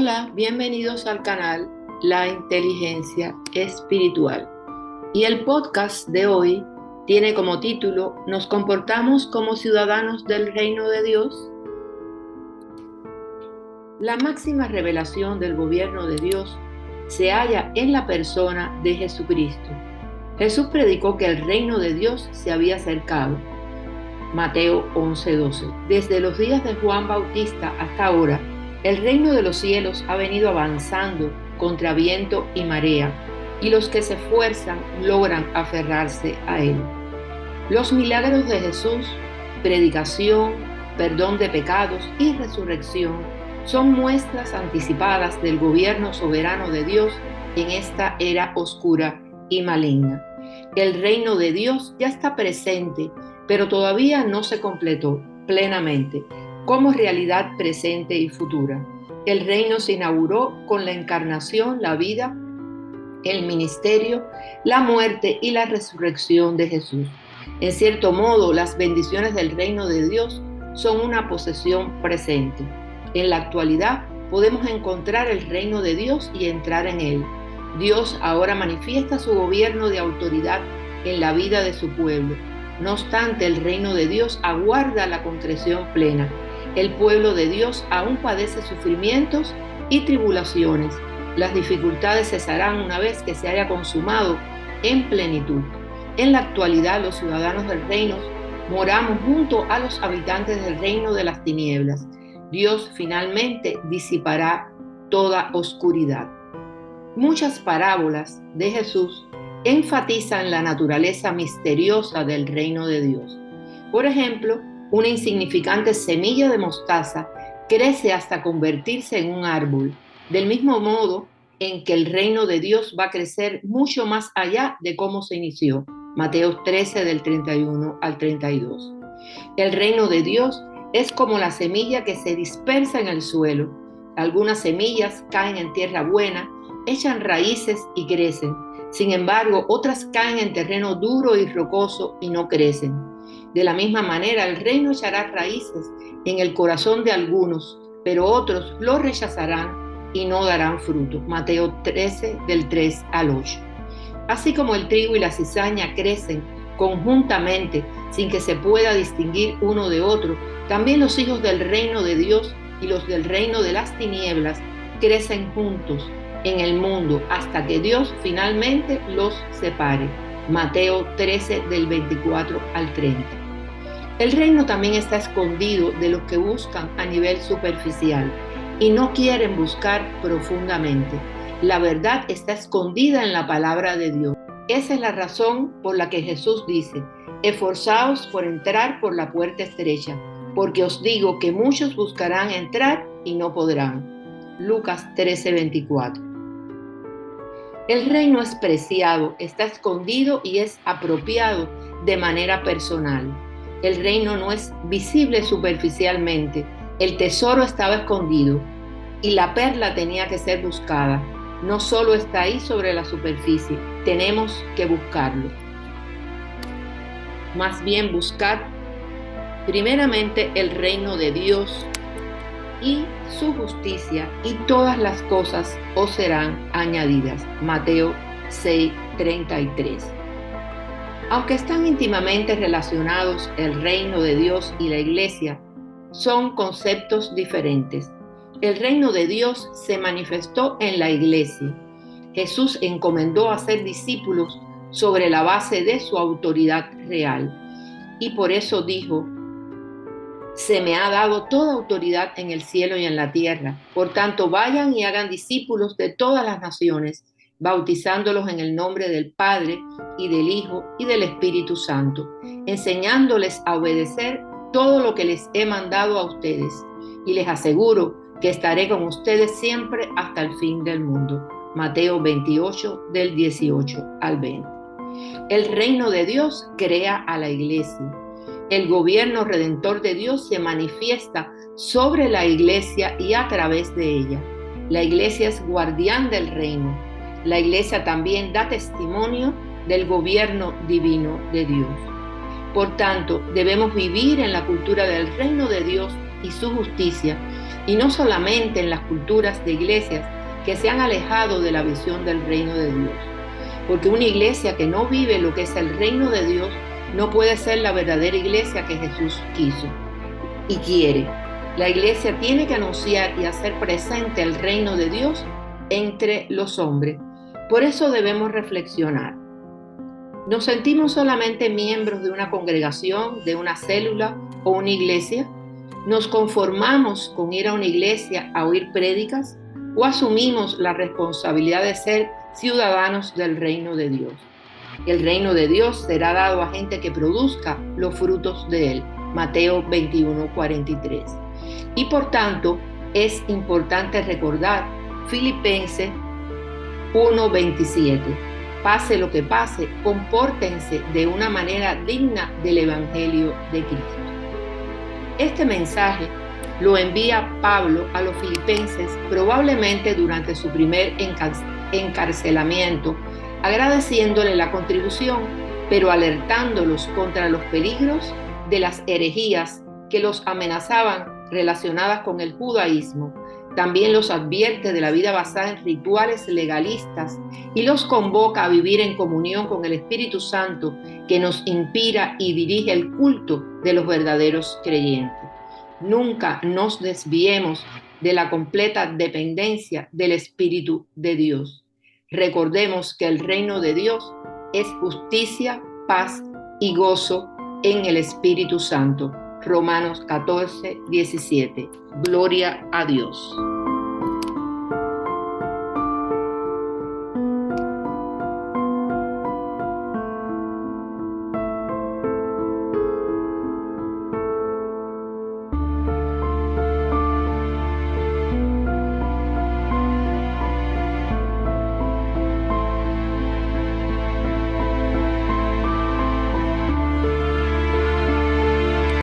Hola, bienvenidos al canal La Inteligencia Espiritual. Y el podcast de hoy tiene como título ¿Nos comportamos como ciudadanos del reino de Dios? La máxima revelación del gobierno de Dios se halla en la persona de Jesucristo. Jesús predicó que el reino de Dios se había acercado. Mateo 11:12. Desde los días de Juan Bautista hasta ahora, el reino de los cielos ha venido avanzando contra viento y marea, y los que se esfuerzan logran aferrarse a él. Los milagros de Jesús, predicación, perdón de pecados y resurrección son muestras anticipadas del gobierno soberano de Dios en esta era oscura y maligna. El reino de Dios ya está presente, pero todavía no se completó plenamente como realidad presente y futura. El reino se inauguró con la encarnación, la vida, el ministerio, la muerte y la resurrección de Jesús. En cierto modo, las bendiciones del reino de Dios son una posesión presente. En la actualidad, podemos encontrar el reino de Dios y entrar en él. Dios ahora manifiesta su gobierno de autoridad en la vida de su pueblo. No obstante, el reino de Dios aguarda la concreción plena. El pueblo de Dios aún padece sufrimientos y tribulaciones. Las dificultades cesarán una vez que se haya consumado en plenitud. En la actualidad, los ciudadanos del reino moramos junto a los habitantes del reino de las tinieblas. Dios finalmente disipará toda oscuridad. Muchas parábolas de Jesús enfatizan la naturaleza misteriosa del reino de Dios. Por ejemplo, una insignificante semilla de mostaza crece hasta convertirse en un árbol, del mismo modo en que el reino de Dios va a crecer mucho más allá de cómo se inició. Mateo 13 del 31 al 32. El reino de Dios es como la semilla que se dispersa en el suelo. Algunas semillas caen en tierra buena, echan raíces y crecen. Sin embargo, otras caen en terreno duro y rocoso y no crecen. De la misma manera, el reino echará raíces en el corazón de algunos, pero otros lo rechazarán y no darán fruto. Mateo 13, del 3 al 8. Así como el trigo y la cizaña crecen conjuntamente sin que se pueda distinguir uno de otro, también los hijos del reino de Dios y los del reino de las tinieblas crecen juntos en el mundo hasta que Dios finalmente los separe. Mateo 13 del 24 al 30. El reino también está escondido de los que buscan a nivel superficial y no quieren buscar profundamente. La verdad está escondida en la palabra de Dios. Esa es la razón por la que Jesús dice: esforzaos por entrar por la puerta estrecha, porque os digo que muchos buscarán entrar y no podrán. Lucas 13:24. El reino es preciado, está escondido y es apropiado de manera personal. El reino no es visible superficialmente. El tesoro estaba escondido y la perla tenía que ser buscada. No solo está ahí sobre la superficie, tenemos que buscarlo. Más bien buscar primeramente el reino de Dios y su justicia, y todas las cosas os serán añadidas. Mateo 6:33. Aunque están íntimamente relacionados el reino de Dios y la iglesia, son conceptos diferentes. El reino de Dios se manifestó en la iglesia. Jesús encomendó a ser discípulos sobre la base de su autoridad real. Y por eso dijo: se me ha dado toda autoridad en el cielo y en la tierra. Por tanto, vayan y hagan discípulos de todas las naciones, bautizándolos en el nombre del Padre y del Hijo y del Espíritu Santo, enseñándoles a obedecer todo lo que les he mandado a ustedes. Y les aseguro que estaré con ustedes siempre hasta el fin del mundo. Mateo 28, del 18 al 20. El reino de Dios crea a la iglesia. El gobierno redentor de Dios se manifiesta sobre la iglesia y a través de ella. La iglesia es guardián del reino. La iglesia también da testimonio del gobierno divino de Dios. Por tanto, debemos vivir en la cultura del reino de Dios y su justicia y no solamente en las culturas de iglesias que se han alejado de la visión del reino de Dios. Porque una iglesia que no vive lo que es el reino de Dios no puede ser la verdadera iglesia que Jesús quiso y quiere. La iglesia tiene que anunciar y hacer presente el reino de Dios entre los hombres. Por eso debemos reflexionar. ¿Nos sentimos solamente miembros de una congregación, de una célula o una iglesia? ¿Nos conformamos con ir a una iglesia a oír prédicas o asumimos la responsabilidad de ser ciudadanos del reino de Dios? El reino de Dios será dado a gente que produzca los frutos de él. Mateo 21:43. Y por tanto, es importante recordar Filipenses 1:27. Pase lo que pase, compórtense de una manera digna del Evangelio de Cristo. Este mensaje lo envía Pablo a los filipenses probablemente durante su primer encarcelamiento, agradeciéndole la contribución, pero alertándolos contra los peligros de las herejías que los amenazaban relacionadas con el judaísmo. También los advierte de la vida basada en rituales legalistas y los convoca a vivir en comunión con el Espíritu Santo que nos inspira y dirige el culto de los verdaderos creyentes. Nunca nos desviemos de la completa dependencia del Espíritu de Dios. Recordemos que el reino de Dios es justicia, paz y gozo en el Espíritu Santo. Romanos 14:17. Gloria a Dios.